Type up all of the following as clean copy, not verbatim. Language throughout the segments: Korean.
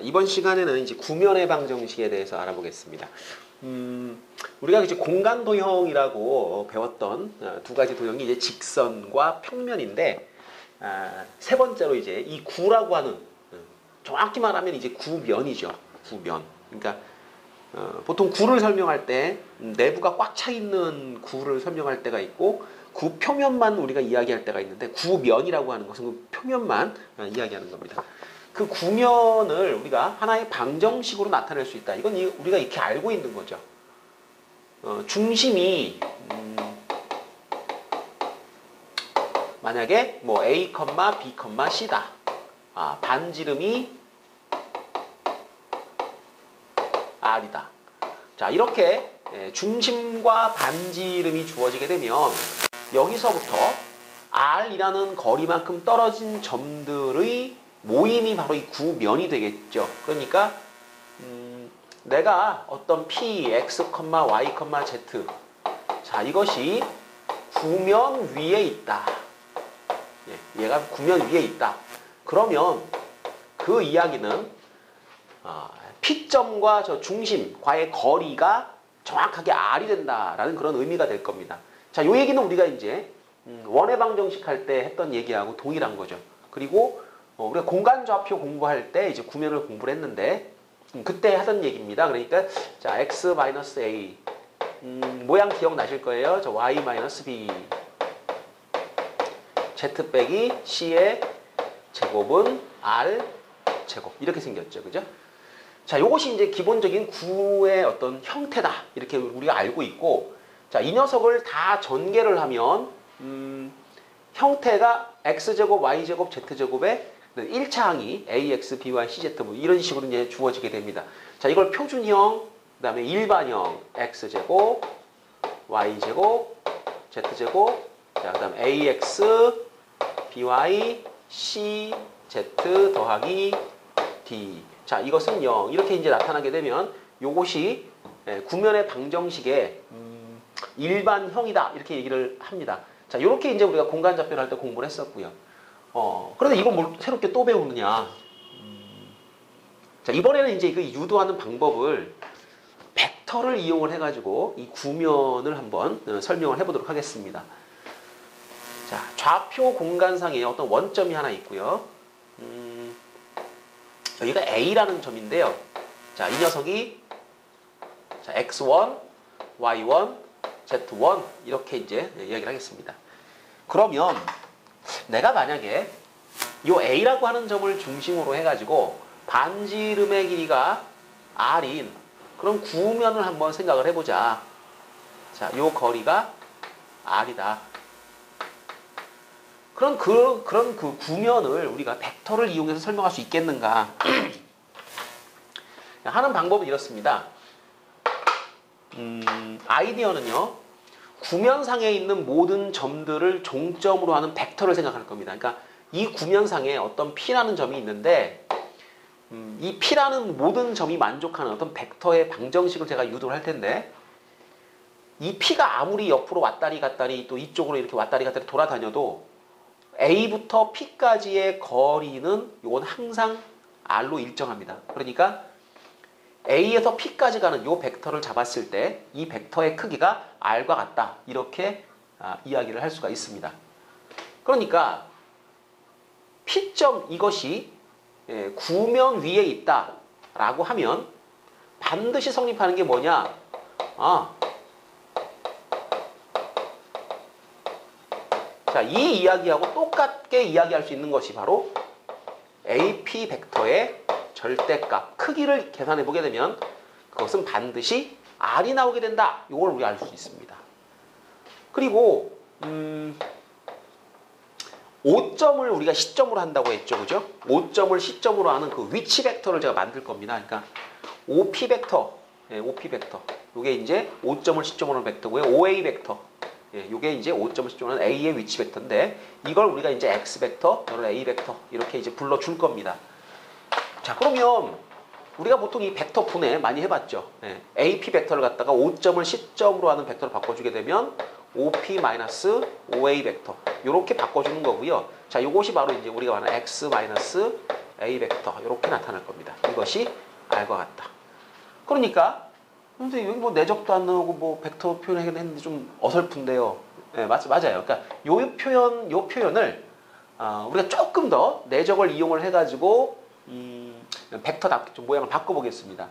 이번 시간에는 이제 구면의 방정식에 대해서 알아보겠습니다. 우리가 이제 공간 도형이라고 배웠던 두 가지 도형이 이제 직선과 평면인데, 세 번째로 이제 이 구라고 하는, 정확히 말하면 이제 구면이죠. 구면. 그러니까 보통 구를 설명할 때 내부가 꽉 차 있는 구를 설명할 때가 있고, 구 표면만 우리가 이야기할 때가 있는데, 구면이라고 하는 것은 그 표면만 이야기하는 겁니다. 그 구면을 우리가 하나의 방정식으로 나타낼 수 있다. 이건 우리가 이렇게 알고 있는 거죠. 중심이 만약에 뭐 A, B, C다. 반지름이 R이다. 자, 이렇게 중심과 반지름이 주어지게 되면 여기서부터 R이라는 거리만큼 떨어진 점들의 모임이 바로 이 구면이 되겠죠. 그러니까 내가 어떤 P, X, Y, Z, 자, 이것이 구면 위에 있다. 얘가 구면 위에 있다. 그러면 그 이야기는 P점과 저 중심과의 거리가 정확하게 R이 된다라는 그런 의미가 될 겁니다. 자, 요 얘기는 우리가 이제 원의 방정식 할 때 했던 얘기하고 동일한 거죠. 그리고 우리가 공간좌표 공부할 때 이제 구면을 공부를 했는데, 그때 하던 얘기입니다. 그러니까 자, x-a 모양 기억나실 거예요. 저 y-b z 빼기 c의 제곱은 r 제곱 이렇게 생겼죠. 그죠? 자, 요것이 이제 기본적인 구의 어떤 형태다. 이렇게 우리가 알고 있고, 자, 이 녀석을 다 전개를 하면 형태가 x제곱, y제곱, z제곱의 1차 항이 ax, by, cz 뭐 이런 식으로 이제 주어지게 됩니다. 자, 이걸 표준형, 그다음에 일반형 x제곱, y제곱, z제곱, 자, 그다음 ax, by, c, z 더하기 d. 자, 이것은 0. 이렇게 이제 나타나게 되면 요것이 구면의 방정식의 일반형이다. 이렇게 얘기를 합니다. 자, 요렇게 이제 우리가 공간좌표를 할 때 공부를 했었고요. 그런데 이걸 뭘 새롭게 또 배우느냐. 자, 이번에는 이제 그 유도하는 방법을 벡터를 이용을 해가지고 이 구면을 한번 설명을 해보도록 하겠습니다. 자, 좌표 공간상에 어떤 원점이 하나 있고요. 여기가 A라는 점인데요. 자, 이 녀석이 자, X1, Y1, Z1 이렇게 이제 이야기를 하겠습니다. 그러면 내가 만약에 이 A라고 하는 점을 중심으로 해가지고 반지름의 길이가 R인 그런 구면을 한번 생각을 해보자. 자, 이 거리가 R이다. 그런 그 구면을 우리가 벡터를 이용해서 설명할 수 있겠는가 하는 방법은 이렇습니다. 아이디어는요, 구면상에 있는 모든 점들을 종점으로 하는 벡터를 생각할 겁니다. 그러니까 이 구면상에 어떤 P라는 점이 있는데, 이 P라는 모든 점이 만족하는 어떤 벡터의 방정식을 제가 유도를 할 텐데, 이 P가 아무리 옆으로 왔다리 갔다리 또 이쪽으로 이렇게 왔다리 갔다리 돌아다녀도 A부터 P까지의 거리는 이건 항상 R로 일정합니다. 그러니까 A에서 P까지 가는 이 벡터를 잡았을 때 이 벡터의 크기가 R과 같다. 이렇게 이야기를 할 수가 있습니다. 그러니까 P점 이것이 구면 위에 있다라고 하면 반드시 성립하는 게 뭐냐? 자, 이 이야기하고 똑같게 이야기할 수 있는 것이 바로 AP 벡터의 절대값, 크기를 계산해 보게 되면 그것은 반드시 R이 나오게 된다. 이걸 우리가 알 수 있습니다. 그리고 5점을 우리가 시점으로 한다고 했죠. 그죠? 5점을 시점으로 하는 그 위치 벡터를 제가 만들 겁니다. 그러니까 OP 벡터, OP 벡터. 이게 이제 5점을 시점으로 하는 벡터고요. OA 벡터. 이게 이제 5점을 시점으로 하는 A의 위치 벡터인데, 이걸 우리가 이제 X 벡터, 이걸 A 벡터 이렇게 이제 불러줄 겁니다. 자, 그러면 우리가 보통 이 벡터 분해 많이 해봤죠. AP 벡터를 갖다가 5점을 시점으로 하는 벡터를 바꿔주게 되면 OP-OA 벡터 이렇게 바꿔주는 거고요. 자, 요것이 바로 이제 우리가 말하는 X- A 벡터 이렇게 나타날 겁니다. 이것이 R과 같다. 그러니까 선생님 여기 뭐 내적도 안 나오고 뭐 벡터 표현했는데 좀 어설픈데요. 네, 맞아요. 그러니까 요 표현을 우리가 조금 더 내적을 이용을 해가지고 벡터 좀 모양을 바꿔보겠습니다.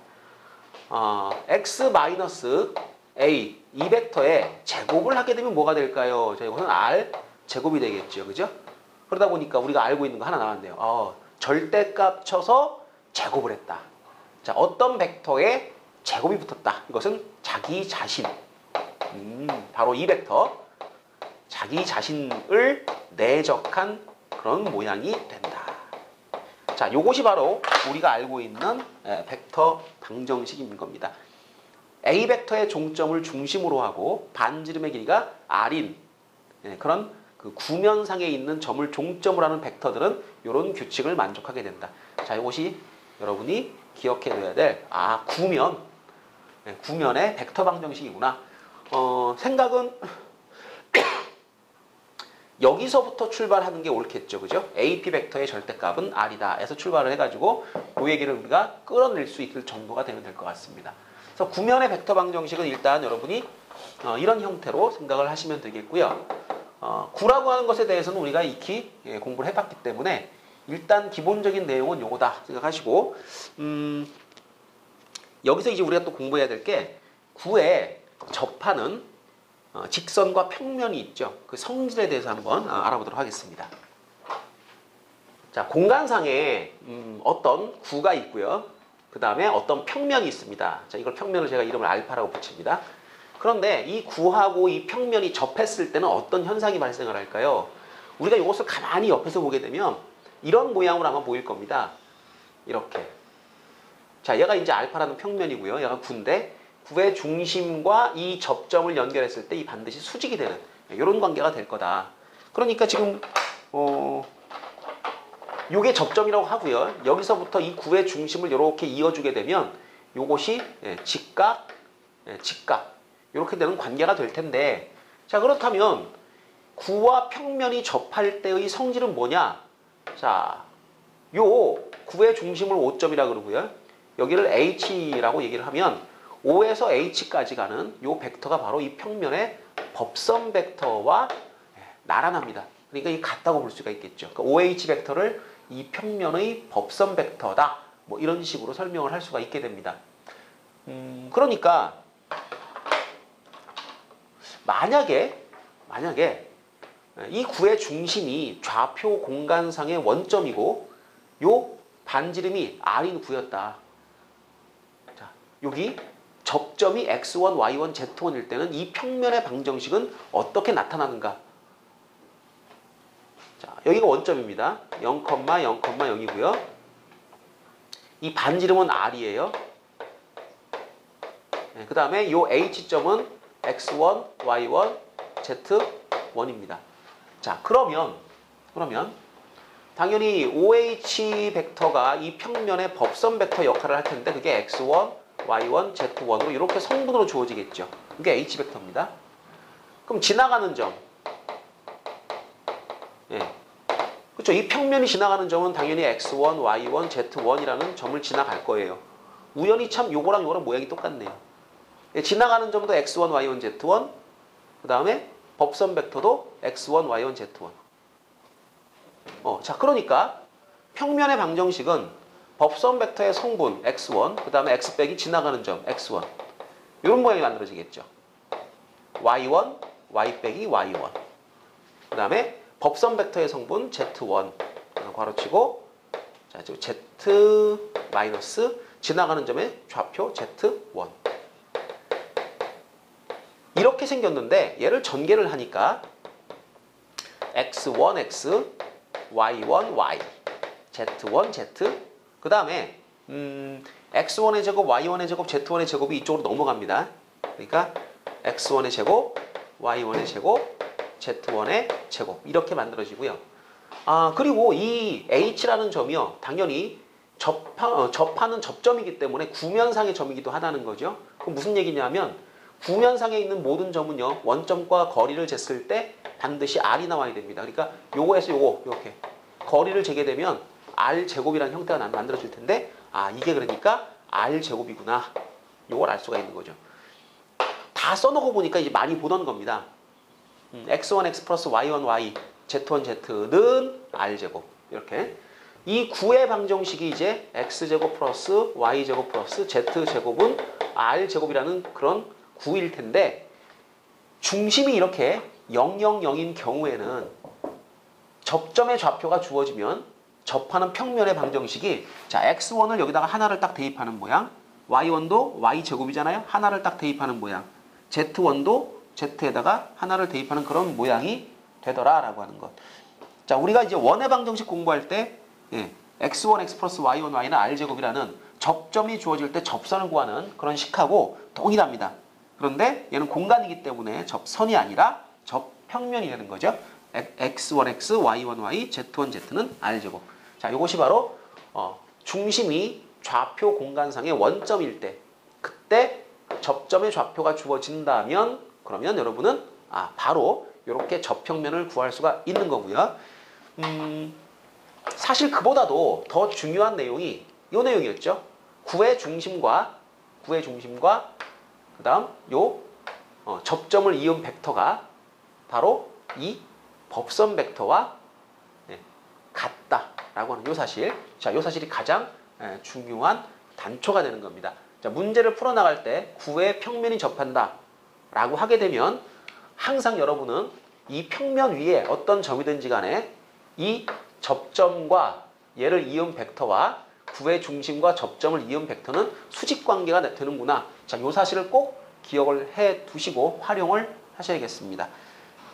x 마이너스 a 이 벡터의 제곱을 하게 되면 뭐가 될까요? 자, 이것은 r 제곱이 되겠죠, 그죠? 그러다 보니까 우리가 알고 있는 거 하나 나왔네요. 절대값 쳐서 제곱을 했다. 자, 어떤 벡터에 제곱이 붙었다. 이것은 자기 자신. 바로 이 벡터. 자기 자신을 내적한 그런 모양이 된다. 자, 요것이 바로 우리가 알고 있는 벡터 방정식인 겁니다. A 벡터의 종점을 중심으로 하고 반지름의 길이가 R인 그런 그 구면상에 있는 점을 종점으로 하는 벡터들은 이런 규칙을 만족하게 된다. 자, 이것이 여러분이 기억해 둬야 될 구면의 벡터 방정식이구나. 생각은 여기서부터 출발하는 게 옳겠죠, 그죠? AP 벡터의 절대값은 R이다 해서 출발을 해가지고 이 얘기를 우리가 끌어낼 수 있을 정도가 되면 될 것 같습니다. 그래서 구면의 벡터 방정식은 일단 여러분이 이런 형태로 생각을 하시면 되겠고요. 구라고 하는 것에 대해서는 우리가 익히 공부를 해봤기 때문에 일단 기본적인 내용은 요거다 생각하시고 여기서 이제 우리가 또 공부해야 될 게 구에 접하는 직선과 평면이 있죠. 그 성질에 대해서 한번 알아보도록 하겠습니다. 자, 공간상에 어떤 구가 있고요. 그 다음에 어떤 평면이 있습니다. 자, 이걸 평면을 제가 이름을 알파라고 붙입니다. 그런데 이 구하고 이 평면이 접했을 때는 어떤 현상이 발생을 할까요? 우리가 이것을 가만히 옆에서 보게 되면 이런 모양으로 아마 보일 겁니다. 이렇게. 자, 얘가 이제 알파라는 평면이고요. 얘가 구인데 구의 중심과 이 접점을 연결했을 때 이 반드시 수직이 되는 이런 관계가 될 거다. 그러니까 지금 요게 접점이라고 하고요. 여기서부터 이 구의 중심을 이렇게 이어주게 되면 요것이 직각 이렇게 되는 관계가 될 텐데, 자, 그렇다면 구와 평면이 접할 때의 성질은 뭐냐? 자, 요 구의 중심을 O점이라 그러고요. 여기를 H라고 얘기를 하면 O에서 H까지 가는 요 벡터가 바로 이 평면의 법선 벡터와 나란합니다. 그러니까 이 같다고 볼 수가 있겠죠. 그러니까 OH 벡터를 이 평면의 법선 벡터다. 뭐 이런 식으로 설명을 할 수가 있게 됩니다. 그러니까 만약에 이 구의 중심이 좌표 공간상의 원점이고 요 반지름이 R인 구였다. 자, 여기 접점이 X1, Y1, Z1일 때는 이 평면의 방정식은 어떻게 나타나는가? 자, 여기가 원점입니다. 0,0,0이고요. 이 반지름은 R이에요. 그 다음에 이 H점은 X1, Y1, Z1입니다. 자, 그러면 당연히 OH 벡터가 이 평면의 법선 벡터 역할을 할 텐데 그게 X1, Y1, Z1으로 이렇게 성분으로 주어지겠죠. 이게 H 벡터입니다. 그럼 지나가는 점. 그렇죠. 이 평면이 지나가는 점은 당연히 X1, Y1, Z1이라는 점을 지나갈 거예요. 우연히 참 요거랑 모양이 똑같네요. 지나가는 점도 X1, Y1, Z1. 그 다음에 법선 벡터도 X1, Y1, Z1. 자, 그러니까 평면의 방정식은 법선 벡터의 성분 X1, 그 다음에 X 빼기 지나가는 점 X1. 이런 모양이 만들어지겠죠. Y1, Y 빼기 Y1. 그 다음에 법선 벡터의 성분 Z1. 괄호치고, 자, 지금 Z 마이너스 지나가는 점의 좌표 Z1. 이렇게 생겼는데 얘를 전개를 하니까 X1, X, Y1, Y, Z1, Z. 그 다음에 X1의 제곱, Y1의 제곱, Z1의 제곱이 이쪽으로 넘어갑니다. 그러니까 X1의 제곱, Y1의 제곱, Z1의 제곱 이렇게 만들어지고요. 그리고 이 H라는 점이요. 당연히 접하는 접점이기 때문에 구면상의 점이기도 하다는 거죠. 그럼 무슨 얘기냐면 구면상에 있는 모든 점은요. 원점과 거리를 쟀을 때 반드시 R이 나와야 됩니다. 그러니까 요거에서 요거 이렇게 거리를 재게 되면 R제곱이라는 형태가 만들어질 텐데 아 이게 그러니까 R제곱이구나. 요걸 알 수가 있는 거죠. 다 써놓고 보니까 이제 많이 보던 겁니다. x1 x 플러스 y1 y z1 z는 R제곱 이렇게 이 9의 방정식이 이제 x제곱 플러스 y제곱 플러스 z제곱은 R제곱이라는 그런 9일 텐데 중심이 이렇게 0, 0, 0인 경우에는 접점의 좌표가 주어지면 접하는 평면의 방정식이 자 x1을 여기다가 하나를 딱 대입하는 모양 y1도 y제곱이잖아요. 하나를 딱 대입하는 모양 z1도 z에다가 하나를 대입하는 그런 모양이 되더라라고 하는 것. 자 우리가 이제 원의 방정식 공부할 때 x1 x 플러스 y1 y는 R제곱이라는 접점이 주어질 때 접선을 구하는 그런 식하고 동일합니다. 그런데 얘는 공간이기 때문에 접선이 아니라 접평면이 되는 거죠. x1 x, y1 y, z1 z는 R제곱. 자, 이것이 바로 중심이 좌표 공간상의 원점일 때 그때 접점의 좌표가 주어진다면 그러면 여러분은 바로 이렇게 접평면을 구할 수가 있는 거고요. 사실 그보다도 더 중요한 내용이 이 내용이었죠. 9의 중심과 그 다음 요 접점을 이은 벡터가 바로 이 법선 벡터와 같다라고 하는 요 사실. 자, 요 사실이 가장 중요한 단초가 되는 겁니다. 자, 문제를 풀어나갈 때 9의 평면이 접한다 라고 하게 되면 항상 여러분은 이 평면 위에 어떤 점이든지 간에 이 접점과 얘를 이은 벡터와 9의 중심과 접점을 이은 벡터는 수직관계가 되는구나. 자, 요 사실을 꼭 기억을 해 두시고 활용을 하셔야겠습니다.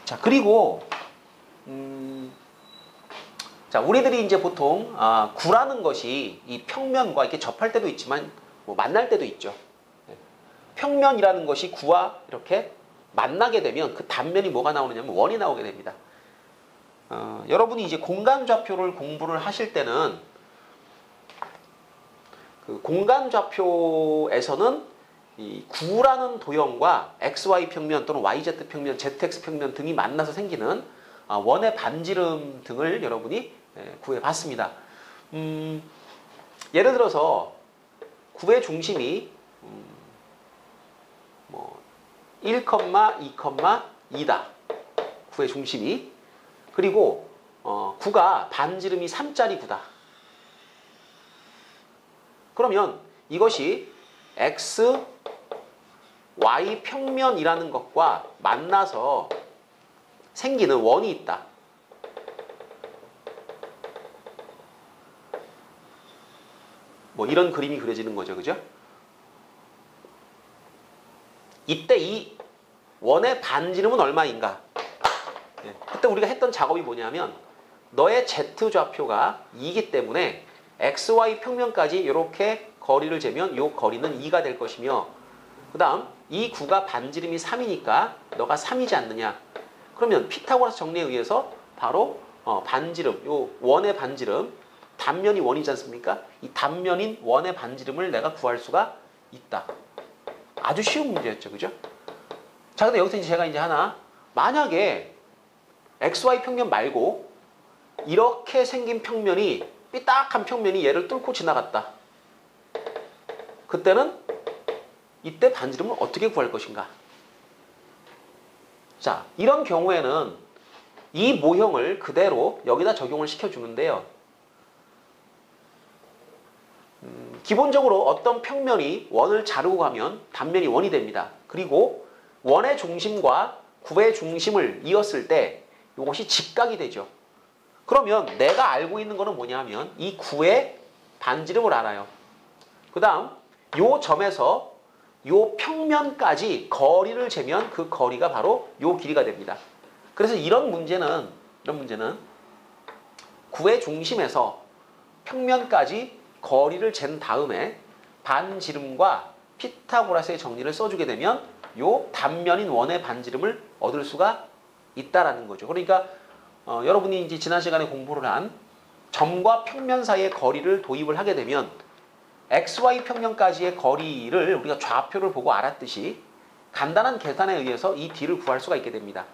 자, 그리고 자, 우리들이 이제 보통 9라는 것이 이 평면과 이렇게 접할 때도 있지만 뭐 만날 때도 있죠. 평면이라는 것이 9와 이렇게 만나게 되면 그 단면이 뭐가 나오느냐면 원이 나오게 됩니다. 여러분이 이제 공간 좌표를 공부를 하실 때는 그 공간 좌표에서는 이 9라는 도형과 XY 평면 또는 YZ 평면, ZX 평면 등이 만나서 생기는 원의 반지름 등을 여러분이 구해봤습니다. 예를 들어서 9의 중심이 1, 2, 2다. 9의 중심이. 그리고 9가 반지름이 3짜리 9다. 그러면 이것이 x, y 평면이라는 것과 만나서 생기는 원이 있다. 뭐 이런 그림이 그려지는 거죠. 그죠? 이때 이 원의 반지름은 얼마인가? 그때 우리가 했던 작업이 뭐냐면 너의 z-좌표가 2이기 때문에 xy 평면까지 이렇게 거리를 재면 이 거리는 2가 될 것이며 그 다음 이 9가 반지름이 3이니까 너가 3이지 않느냐. 그러면 피타고라스 정리에 의해서 바로 반지름, 요 원의 반지름, 단면이 원이지 않습니까? 이 단면인 원의 반지름을 내가 구할 수가 있다. 아주 쉬운 문제였죠. 그죠? 자, 근데 여기서 제가 이제 하나 만약에 XY 평면 말고 이렇게 생긴 평면이 삐딱한 평면이 얘를 뚫고 지나갔다. 그때는 이때 반지름을 어떻게 구할 것인가? 자, 이런 경우에는 이 모형을 그대로 여기다 적용을 시켜주는데요. 기본적으로 어떤 평면이 원을 자르고 가면 단면이 원이 됩니다. 그리고 원의 중심과 9의 중심을 이었을 때 이것이 직각이 되죠. 그러면 내가 알고 있는 거는 뭐냐면 이 9의 반지름을 알아요. 그 다음 요 점에서 요 평면까지 거리를 재면 그 거리가 바로 요 길이가 됩니다. 그래서 이런 문제는 9의 중심에서 평면까지 거리를 잰 다음에 반지름과 피타고라스의 정리를 써주게 되면 요 단면인 원의 반지름을 얻을 수가 있다라는 거죠. 그러니까 여러분이 이제 지난 시간에 공부를 한 점과 평면 사이의 거리를 도입을 하게 되면 XY 평면까지의 거리를 우리가 좌표를 보고 알았듯이 간단한 계산에 의해서 이 D를 구할 수가 있게 됩니다.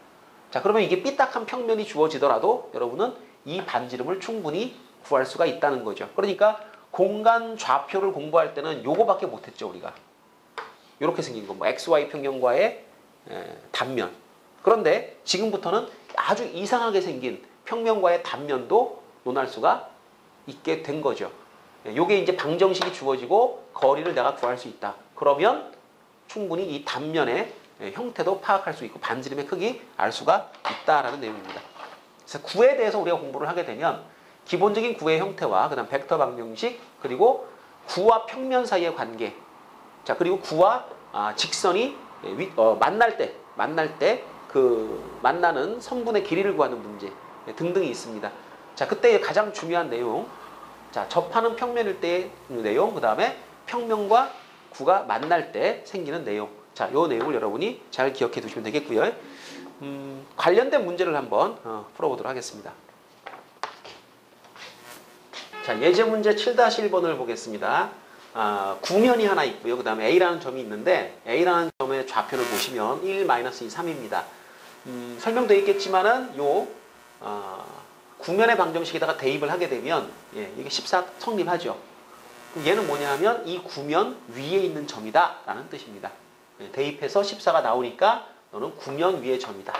자, 그러면 이게 삐딱한 평면이 주어지더라도 여러분은 이 반지름을 충분히 구할 수가 있다는 거죠. 그러니까 공간 좌표를 공부할 때는 요거밖에 못했죠, 우리가. 이렇게 생긴 거, 뭐 XY 평면과의 단면. 그런데 지금부터는 아주 이상하게 생긴 평면과의 단면도 논할 수가 있게 된 거죠. 요게 이제 방정식이 주어지고 거리를 내가 구할 수 있다. 그러면 충분히 이 단면의 형태도 파악할 수 있고 반지름의 크기 알 수가 있다라는 내용입니다. 그래서 구에 대해서 우리가 공부를 하게 되면 기본적인 구의 형태와 그다음 벡터 방정식 그리고 구와 평면 사이의 관계, 자 그리고 구와 직선이 만날 때 그 만나는 선분의 길이를 구하는 문제 등등이 있습니다. 자 그때 가장 중요한 내용, 자 접하는 평면일 때의 내용, 그 다음에 평면과 구가 만날 때 생기는 내용. 자, 요 내용을 여러분이 잘 기억해 두시면 되겠고요. 관련된 문제를 한번 풀어보도록 하겠습니다. 자, 예제 문제 7-1번을 보겠습니다. 구면이 하나 있고요. 그 다음에 A라는 점이 있는데 A라는 점의 좌표를 보시면 1, 2, 3입니다. 설명되어 있겠지만은 요 구면의 방정식에다가 대입을 하게 되면 이게 14 성립하죠. 얘는 뭐냐 하면 이 구면 위에 있는 점이다 라는 뜻입니다. 대입해서 14가 나오니까 너는 구면 위의 점이다.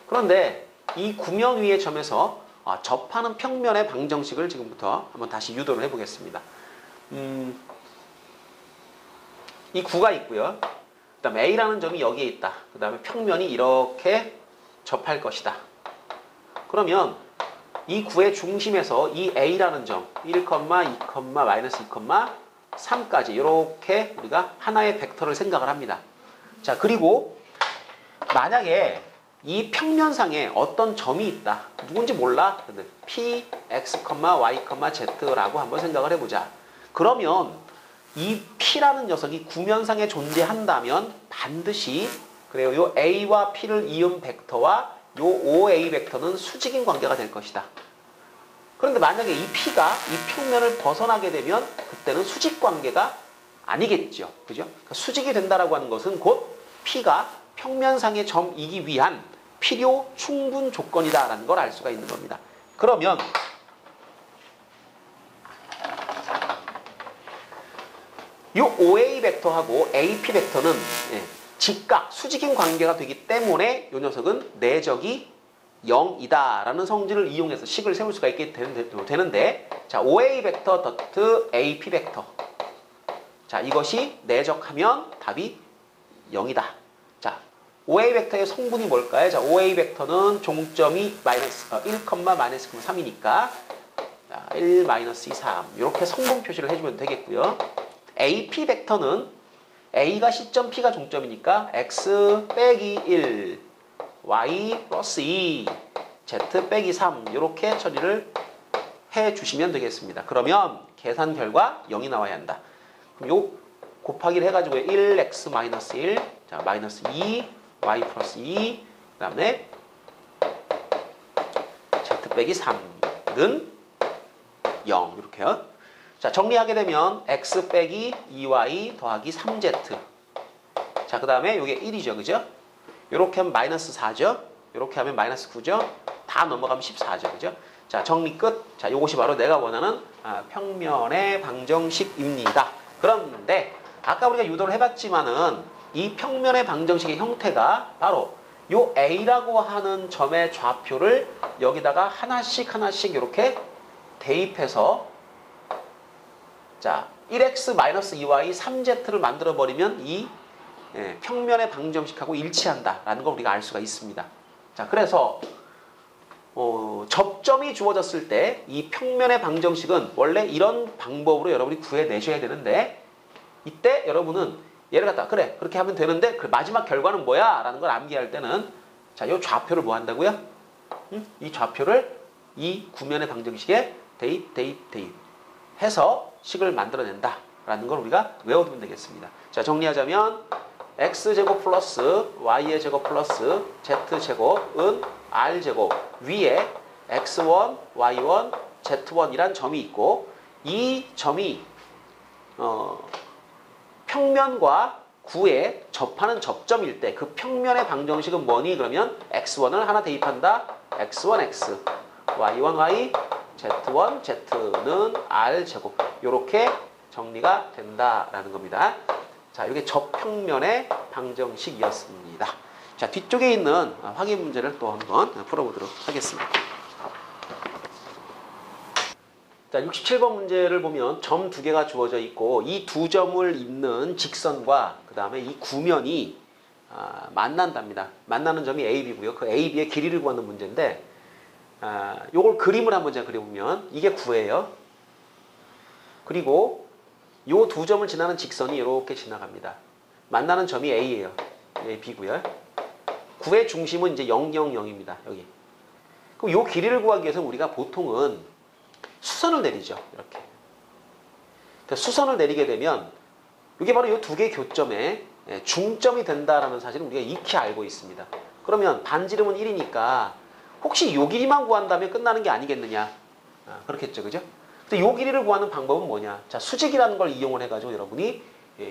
그런데 이 구면 위의 점에서 접하는 평면의 방정식을 지금부터 한번 다시 유도를 해보겠습니다. 이 구가 있고요. 그 다음에 A라는 점이 여기에 있다. 그 다음에 평면이 이렇게 접할 것이다. 그러면 이 구의 중심에서 이 A라는 점 1, 2, 마이너스 2, 3까지 이렇게 우리가 하나의 벡터를 생각을 합니다. 자 그리고 만약에 이 평면상에 어떤 점이 있다. 누군지 몰라. 근데 P, X, Y, Z라고 한번 생각을 해보자. 그러면 이 P라는 녀석이 구면상에 존재한다면 반드시 그래요. 요 A와 P를 이은 벡터와 요 OA 벡터는 수직인 관계가 될 것이다. 그런데 만약에 이 P가 이 평면을 벗어나게 되면 그때는 수직 관계가 아니겠죠. 그죠? 그러니까 수직이 된다라고 하는 것은 곧 P가 평면상의 점이기 위한 필요 충분 조건이다라는 걸 알 수가 있는 겁니다. 그러면 이 OA 벡터하고 AP 벡터는 직각, 수직인 관계가 되기 때문에 이 녀석은 내적이 0이다라는 성질을 이용해서 식을 세울 수가 있게 되는데 자 OA 벡터 덧트 AP 벡터, 자 이것이 내적하면 답이 0이다. 자 OA 벡터의 성분이 뭘까요? 자 OA 벡터는 종점이 1, 마이너스 3이니까 1, 마이너스 2, 3 이렇게 성분 표시를 해주면 되겠고요. AP 벡터는 A가 시점 P가 종점이니까 X 빼기 1 Y 플러스 2 Z 빼기 3 이렇게 처리를 해주시면 되겠습니다. 그러면 계산 결과 0이 나와야 한다. 그럼 요 곱하기를 해가지고 1X 마이너스 1 자 마이너스 2 Y 플러스 2 그 다음에 Z 빼기 3는 0 이렇게요. 자 정리하게 되면 x 빼기 2y 더하기 3z. 자 그 다음에 이게 1이죠, 그죠? 이렇게 하면 마이너스 4죠. 이렇게 하면 마이너스 9죠. 다 넘어가면 14죠, 그죠? 자 정리 끝. 자 이것이 바로 내가 원하는 평면의 방정식입니다. 그런데 아까 우리가 유도를 해봤지만은 이 평면의 방정식의 형태가 바로 요 A라고 하는 점의 좌표를 여기다가 하나씩 이렇게 대입해서 자 1x-2y 3z를 만들어버리면 이 평면의 방정식하고 일치한다라는 걸 우리가 알 수가 있습니다. 자 그래서 접점이 주어졌을 때 이 평면의 방정식은 원래 이런 방법으로 여러분이 구해내셔야 되는데 이때 여러분은 얘를 갖다 그래 그렇게 하면 되는데 그 마지막 결과는 뭐야? 라는 걸 암기할 때는 자 이 좌표를 뭐 한다고요? 이 좌표를 이 구면의 방정식에 대입 해서 식을 만들어낸다 라는 걸 우리가 외워두면 되겠습니다. 자 정리하자면 x제곱 플러스 y의 제곱 플러스 z제곱은 r제곱 위에 x1, y1, z1이란 점이 있고 이 점이 평면과 구에 접하는 접점일 때 그 평면의 방정식은 뭐니? 그러면 x1을 하나 대입한다. x1x y1y, z1, z는 r제곱. 이렇게 정리가 된다라는 겁니다. 자, 이게 저평면의 방정식이었습니다. 자, 뒤쪽에 있는 확인 문제를 또 한번 풀어보도록 하겠습니다. 자, 67번 문제를 보면 점 두 개가 주어져 있고 이 두 점을 잇는 직선과 그 다음에 이 구면이 만난답니다. 만나는 점이 A, B고요. 그 A, B의 길이를 구하는 문제인데 요걸 그림을 한번 제가 그려보면 이게 9예요. 그리고 요 두 점을 지나는 직선이 이렇게 지나갑니다. 만나는 점이 A예요. A, B고요. 9의 중심은 이제 0, 0, 0입니다. 여기. 그럼 요 길이를 구하기 위해서 우리가 보통은 수선을 내리죠. 이렇게. 수선을 내리게 되면 이게 바로 이 두 개의 교점에 중점이 된다라는 사실을 우리가 익히 알고 있습니다. 그러면 반지름은 1이니까 혹시 요 길이만 구한다면 끝나는 게 아니겠느냐. 그렇겠죠. 그죠? 근데 요 길이를 구하는 방법은 뭐냐. 자, 수직이라는 걸 이용을 해가지고 여러분이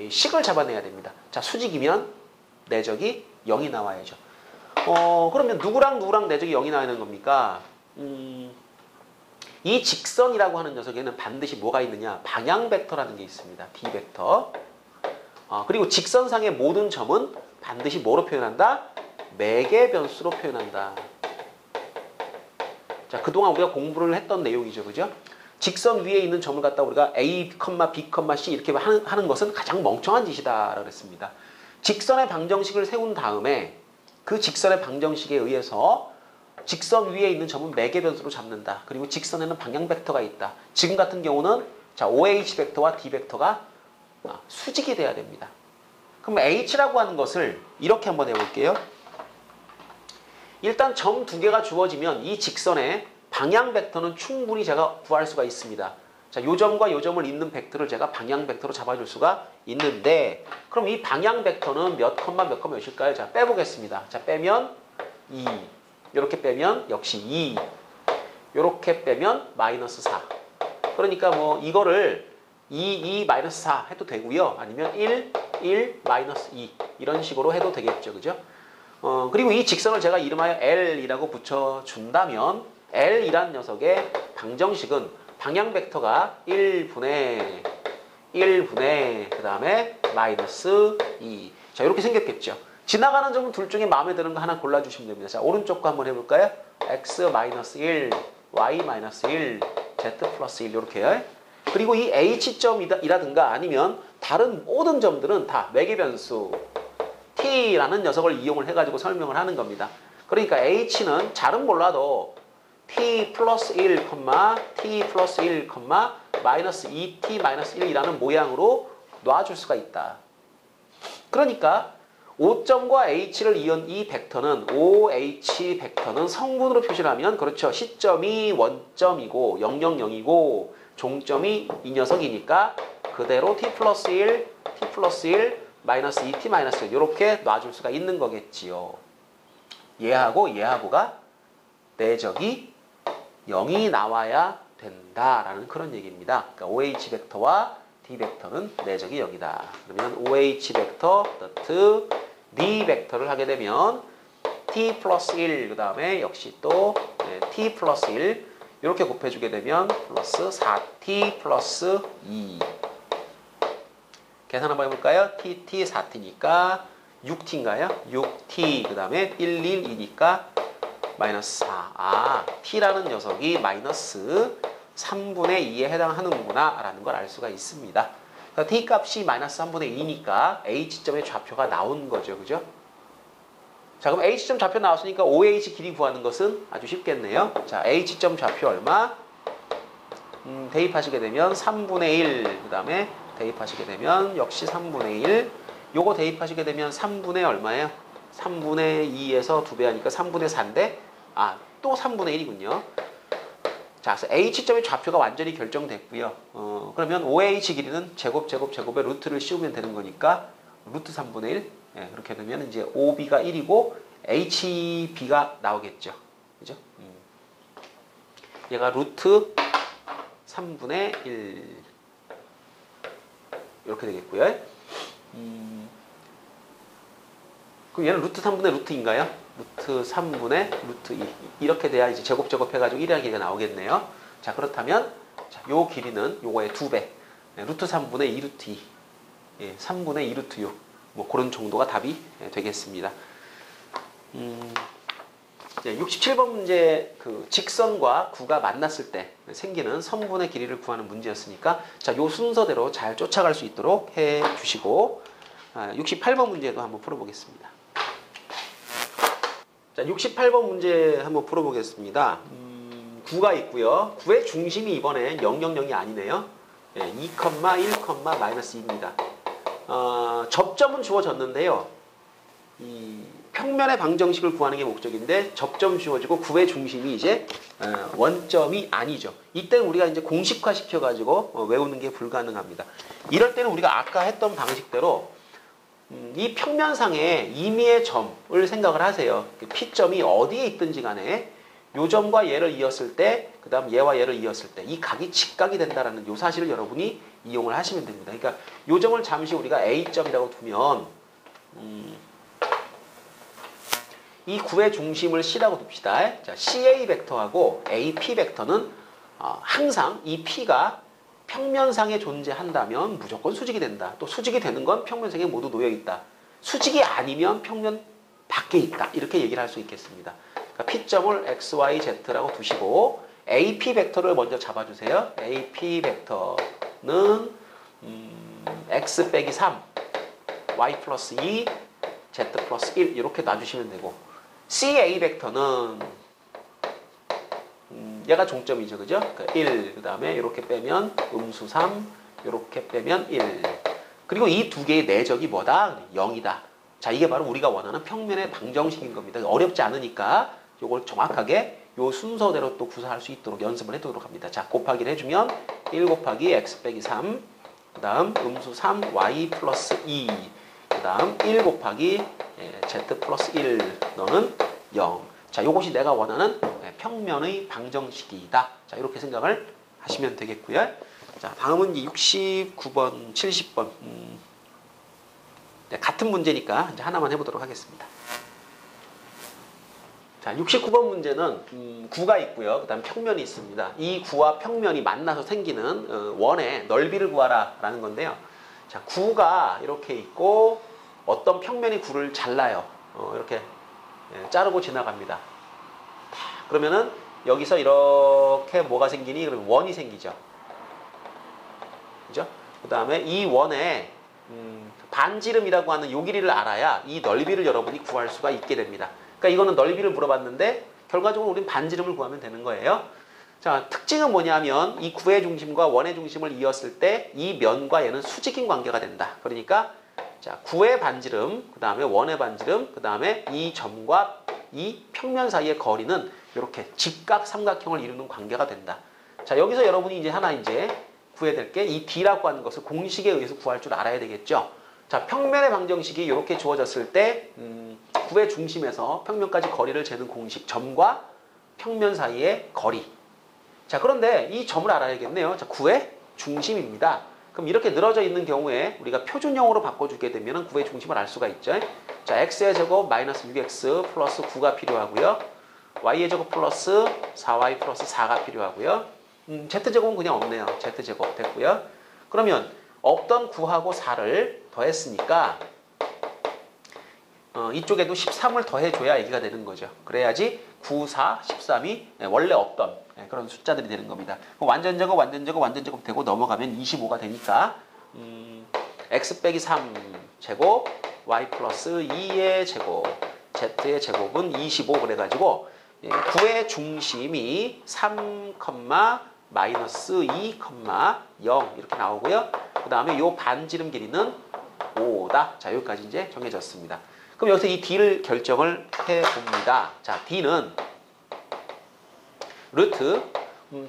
식을 잡아내야 됩니다. 자, 수직이면 내적이 0이 나와야죠. 그러면 누구랑 내적이 0이 나와야 하는 겁니까? 이 직선이라고 하는 녀석에는 반드시 뭐가 있느냐? 방향 벡터라는 게 있습니다. D 벡터. 그리고 직선상의 모든 점은 반드시 뭐로 표현한다? 매개 변수로 표현한다. 자, 그동안 우리가 공부를 했던 내용이죠. 그죠? 직선 위에 있는 점을 갖다 우리가 A, B, C 이렇게 하는 것은 가장 멍청한 짓이다. 라고 했습니다. 직선의 방정식을 세운 다음에 그 직선의 방정식에 의해서 직선 위에 있는 점은 매개 변수로 잡는다. 그리고 직선에는 방향 벡터가 있다. 지금 같은 경우는 자, OH 벡터와 D 벡터가 수직이 돼야 됩니다. 그럼 H라고 하는 것을 이렇게 한번 해볼게요. 일단 점 두 개가 주어지면 이 직선의 방향 벡터는 충분히 제가 구할 수가 있습니다. 자, 요 점과 요 점을 잇는 벡터를 제가 방향 벡터로 잡아줄 수가 있는데 그럼 이 방향 벡터는 몇 컴마 몇일까요? 자, 빼보겠습니다. 자, 빼면 2. 이렇게 빼면 역시 2. 이렇게 빼면 마이너스 4. 그러니까 뭐 이거를 2, 4 해도 되고요. 아니면 1, 마이너스 2 이런 식으로 해도 되겠죠. 그죠? 그리고 이 직선을 제가 이름하여 L이라고 붙여준다면 L이란 녀석의 방정식은 방향 벡터가 1분의 그 다음에 마이너스 2. 자, 이렇게 생겼겠죠. 지나가는 점은 둘 중에 마음에 드는 거 하나 골라주시면 됩니다. 자, 오른쪽 거 한번 해볼까요? x-1, y-1, z+1 이렇게요. 그리고 이 h점이라든가 아니면 다른 모든 점들은 다 매개변수 t라는 녀석을 이용을 해가지고 설명을 하는 겁니다. 그러니까 h는 잘은 몰라도 t 플러스 1, t 플러스 1, 마이너스 2t 마이너스 1이라는 모양으로 놔줄 수가 있다. 그러니까 O점과 H를 이은 이 벡터는 OH 벡터는 성분으로 표시를 하면 그렇죠. 시점이 원점이고 000이고 종점이 이 녀석이니까 그대로 t 플러스 1, 마이너스 2t 마이너스 1 이렇게 놔줄 수가 있는 거겠지요. 얘하고 얘하고가 내적이 0이 나와야 된다라는 그런 얘기입니다. 그러니까 OH 벡터와 D 벡터는 내적이 0이다. 그러면 OH 벡터 더트 D 벡터를 하게 되면 T 플러스 1 그 다음에 역시 또 T 플러스 1 이렇게 곱해주게 되면 플러스 4T 플러스 2 계산 한번 해볼까요? TT 4T니까 6T인가요? 6T 그 다음에 1, 2니까 마이너스 4. T라는 녀석이 마이너스 3분의 2에 해당하는구나 라는 걸 알 수가 있습니다. 그러니까 T 값이 마이너스 3분의 2니까 H점의 좌표가 나온 거죠. 그죠? 자, 그럼 H점 좌표 나왔으니까 OH 길이 구하는 것은 아주 쉽겠네요. 자, H점 좌표 얼마? 대입하시게 되면 3분의 1, 그 다음에 대입하시게 되면 역시 3분의 1. 요거 대입하시게 되면 3분의 얼마예요? 3분의 2에서 2배 하니까 3분의 4인데, 또 3분의 1이군요. 자, 그래서 H점의 좌표가 완전히 결정됐고요. 그러면 OH 길이는 제곱에 루트를 씌우면 되는 거니까 루트 3분의 1. 예, 그렇게 되면 이제 OB가 1이고 HB가 나오겠죠. 그죠? 얘가 루트 3분의 1. 이렇게 되겠고요. 그럼 얘는 루트 3분의 루트인가요? 루트 3분의 루트 2. 이렇게 돼야 이제 제곱 해가지고 1의 길이가 나오겠네요. 자, 그렇다면, 자, 요 길이는 요거의 2배. 네, 루트 3분의 2 루트 2. 예, 3분의 2 루트 6. 뭐, 그런 정도가 답이 되겠습니다. 67번 문제 그 직선과 구가 만났을 때 생기는 선분의 길이를 구하는 문제였으니까 자, 요 순서대로 잘 쫓아갈 수 있도록 해 주시고 68번 문제도 한번 풀어보겠습니다. 자, 68번 문제 한번 풀어보겠습니다. 구가 있고요. 구의 중심이 이번에 000이 아니네요. 2, 1, 마이너스 2입니다. 접점은 주어졌는데요. 이 평면의 방정식을 구하는 게 목적인데 접점 주어지고 구의 중심이 이제 원점이 아니죠. 이때는 우리가 이제 공식화 시켜가지고 외우는 게 불가능합니다. 이럴 때는 우리가 아까 했던 방식대로 이 평면상의 임의의 점을 생각을 하세요. P점이 어디에 있든지 간에 요 점과 얘를 이었을 때, 그 다음 얘와 얘를 이었을 때 이 각이 직각이 된다는 요 사실을 여러분이 이용을 하시면 됩니다. 그러니까 요 점을 잠시 우리가 A점이라고 두면 이 구의 중심을 C라고 둡시다. 자, CA 벡터하고 AP 벡터는 항상 이 P가 평면상에 존재한다면 무조건 수직이 된다. 또 수직이 되는 건 평면상에 모두 놓여 있다. 수직이 아니면 평면 밖에 있다. 이렇게 얘기를 할 수 있겠습니다. 그러니까 P점을 XYZ라고 두시고 AP 벡터를 먼저 잡아주세요. AP 벡터는 X 빼기 3, Y 플러스 2, Z 플러스 1 이렇게 놔주시면 되고 CA 벡터는 얘가 종점이죠. 그죠? 그러니까 1, 그 다음에 이렇게 빼면 음수 3, 이렇게 빼면 1. 그리고 이 두 개의 내적이 뭐다? 0이다. 자, 이게 바로 우리가 원하는 평면의 방정식인 겁니다. 어렵지 않으니까 이걸 정확하게 요 순서대로 또 구사할 수 있도록 연습을 해두도록 합니다. 자, 곱하기를 해주면 1 곱하기 x 빼기 3, 그 다음 음수 3 y 플러스 2, 그 다음 1 곱하기 z 플러스 1, 너는 0. 자, 요것이 내가 원하는 평면의 방정식이다. 자, 이렇게 생각을 하시면 되겠고요. 자, 다음은 69번, 70번. 같은 문제니까 이제 하나만 해보도록 하겠습니다. 자, 69번 문제는 구가 있고요. 그 다음 평면이 있습니다. 이 구와 평면이 만나서 생기는 원의 넓이를 구하라 라는 건데요. 자, 구가 이렇게 있고 어떤 평면이 구를 잘라요. 이렇게 자르고 지나갑니다. 그러면은 여기서 이렇게 뭐가 생기니? 그러면 원이 생기죠. 그죠? 그 다음에 이 원에 반지름이라고 하는 요 길이를 알아야 이 넓이를 여러분이 구할 수가 있게 됩니다. 그러니까 이거는 넓이를 물어봤는데 결과적으로 우린 반지름을 구하면 되는 거예요. 자, 특징은 뭐냐면 이 구의 중심과 원의 중심을 이었을 때 이 면과 얘는 수직인 관계가 된다. 그러니까 자, 구의 반지름, 그 다음에 원의 반지름, 그 다음에 이 점과 이 평면 사이의 거리는 이렇게 직각 삼각형을 이루는 관계가 된다. 자, 여기서 여러분이 이제 하나 이제 구해야 될 게 이 D라고 하는 것을 공식에 의해서 구할 줄 알아야 되겠죠. 자, 평면의 방정식이 이렇게 주어졌을 때 구의 중심에서 평면까지 거리를 재는 공식, 점과 평면 사이의 거리. 자, 그런데 이 점을 알아야겠네요. 자, 구의 중심입니다. 그럼 이렇게 늘어져 있는 경우에 우리가 표준형으로 바꿔주게 되면 구의 중심을 알 수가 있죠. 자, x의 제곱 마이너스 6x 플러스 9가 필요하고요. y의 제곱 플러스 4y 플러스 4가 필요하고요. z제곱은 그냥 없네요. z제곱 됐고요. 그러면 없던 9하고 4를 더했으니까 이쪽에도 13을 더해줘야 얘기가 되는 거죠. 그래야지 9, 4, 13이 원래 없던 그런 숫자들이 되는 겁니다. 완전제곱, 완전제곱, 완전제곱 되고 넘어가면 25가 되니까 x 빼기 3 제곱, y 플러스 2의 제곱, z의 제곱은 25 그래가지고 9의 중심이 3, 마이너스 2, 0 이렇게 나오고요. 그 다음에 요 반지름 길이는 5다. 자, 여기까지 이제 정해졌습니다. 그럼 여기서 이 D를 결정을 해봅니다. 자, D는 루트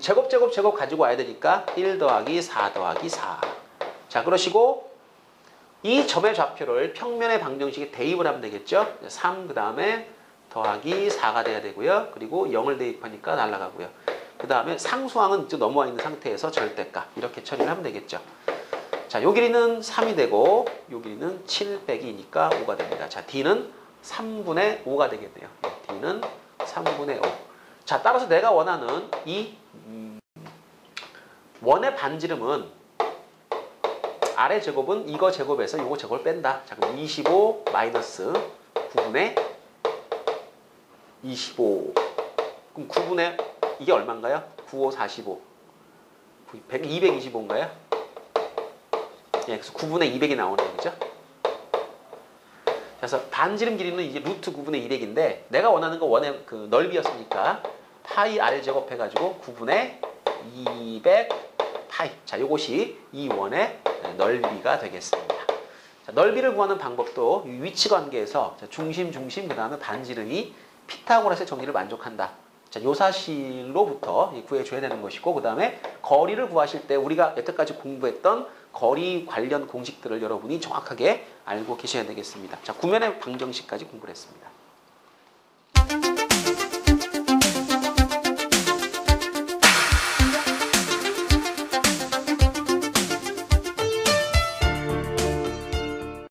제곱 가지고 와야 되니까 1 더하기 4 더하기 4. 자, 그러시고 이 점의 좌표를 평면의 방정식에 대입을 하면 되겠죠. 3 그 다음에 더하기 4가 돼야 되고요. 그리고 0을 대입하니까 날아가고요. 그 다음에 상수항은 이제 넘어와 있는 상태에서 절대값 이렇게 처리를 하면 되겠죠. 자, 요 길이는 3이 되고 요 길이는 7 빼기 2니까 5가 됩니다. 자, D는 3분의 5가 되겠네요. D는 3분의 5. 자, 따라서 내가 원하는 이 원의 반지름은 아래 제곱은 이거 제곱에서 이거 제곱을 뺀다. 자, 그럼 25 마이너스 9분의 25. 그럼 9분의 이게 얼마인가요? 95, 45. 225인가요? 예, 그래서 9분의 200이 나오네요. 그죠? 그래서 반지름 길이는 이제 루트 9분의 200인데 내가 원하는 거 원의 그 넓이였으니까 파이 아래 제곱해가지고 9분의 200 파이. 자, 요것이 이 원의 넓이가 되겠습니다. 자, 넓이를 구하는 방법도 위치 관계에서 중심, 그 다음에 반지름이 피타고라스의 정리를 만족한다. 자, 요 사실로부터 구해줘야 되는 것이고, 그 다음에 거리를 구하실 때 우리가 여태까지 공부했던 거리 관련 공식들을 여러분이 정확하게 알고 계셔야 되겠습니다. 자, 구면의 방정식까지 공부를 했습니다.